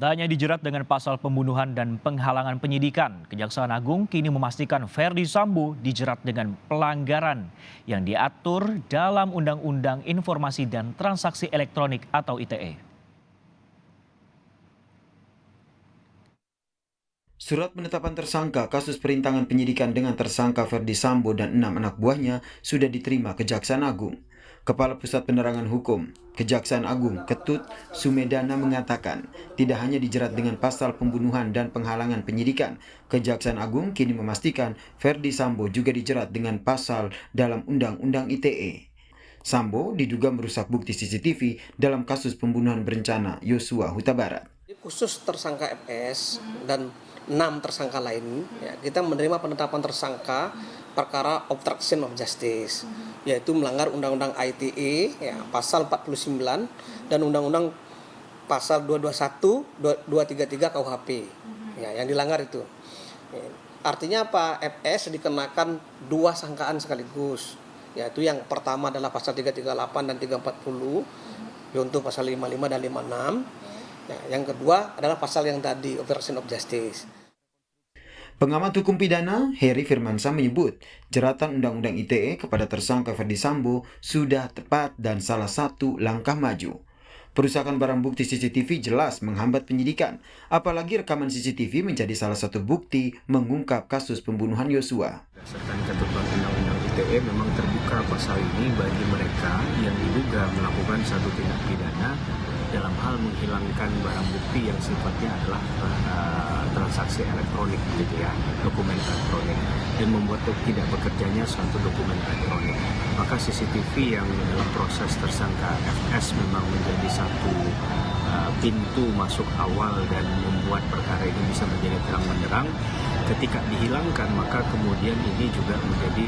Danya dijerat dengan pasal pembunuhan dan penghalangan penyidikan. Kejaksaan Agung kini memastikan Verdi Sambo dijerat dengan pelanggaran yang diatur dalam Undang-Undang Informasi dan Transaksi Elektronik atau ITE. Surat penetapan tersangka kasus perintangan penyidikan dengan tersangka Verdi Sambo dan 6 anak buahnya sudah diterima Kejaksaan Agung. Kepala Pusat Penerangan Hukum, Kejaksaan Agung Ketut Sumedana mengatakan, tidak hanya dijerat dengan pasal pembunuhan dan penghalangan penyidikan, Kejaksaan Agung kini memastikan Verdi Sambo juga dijerat dengan pasal dalam Undang-Undang ITE. Sambo diduga merusak bukti CCTV dalam kasus pembunuhan berencana Yosua Huta Barat. Khusus tersangka FS dan 6 tersangka lain, ya, kita menerima penetapan tersangka perkara obstruction of justice, yaitu melanggar Undang-Undang ITE, ya, pasal 49 dan Undang-Undang pasal 221, 233 KUHP, ya, yang dilanggar itu. Ya, artinya apa? FS dikenakan 2 sangkaan sekaligus, yaitu yang pertama adalah pasal 338 dan 340, yaitu pasal 55 dan 56. Ya, yang kedua adalah pasal yang tadi, obstruction of justice. Pengamat hukum pidana Heri Firmansyah menyebut jeratan Undang-Undang ITE kepada tersangka Verdi Sambo sudah tepat dan salah satu langkah maju. Perusakan barang bukti CCTV jelas menghambat penyidikan, apalagi rekaman CCTV menjadi salah satu bukti mengungkap kasus pembunuhan Yosua. Berdasarkan ketentuan Undang-Undang ITE memang terbuka pasal ini bagi mereka yang diduga melakukan satu tindak pidana dalam hal menghilangkan barang bukti yang sifatnya adalah transaksi elektronik, gitu ya, dokumen elektronik, dan membuat tidak bekerjanya suatu dokumen elektronik. Maka CCTV yang dalam proses tersangka FS memang menjadi satu pintu masuk awal dan membuat perkara ini bisa menjadi terang benderang. Ketika dihilangkan, maka kemudian ini juga menjadi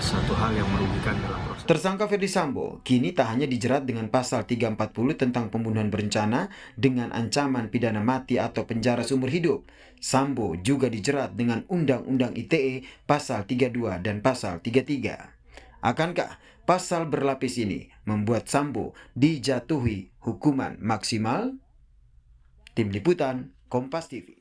satu hal yang merugikan dalam proses. Tersangka Verdi Sambo kini tak hanya dijerat dengan pasal 340 tentang pembunuhan berencana dengan ancaman pidana mati atau penjara seumur hidup. Sambo juga dijerat dengan Undang-Undang ITE pasal 32 dan pasal 33. Akankah pasal berlapis ini membuat Sambo dijatuhi hukuman maksimal? Tim Liputan, Kompas TV.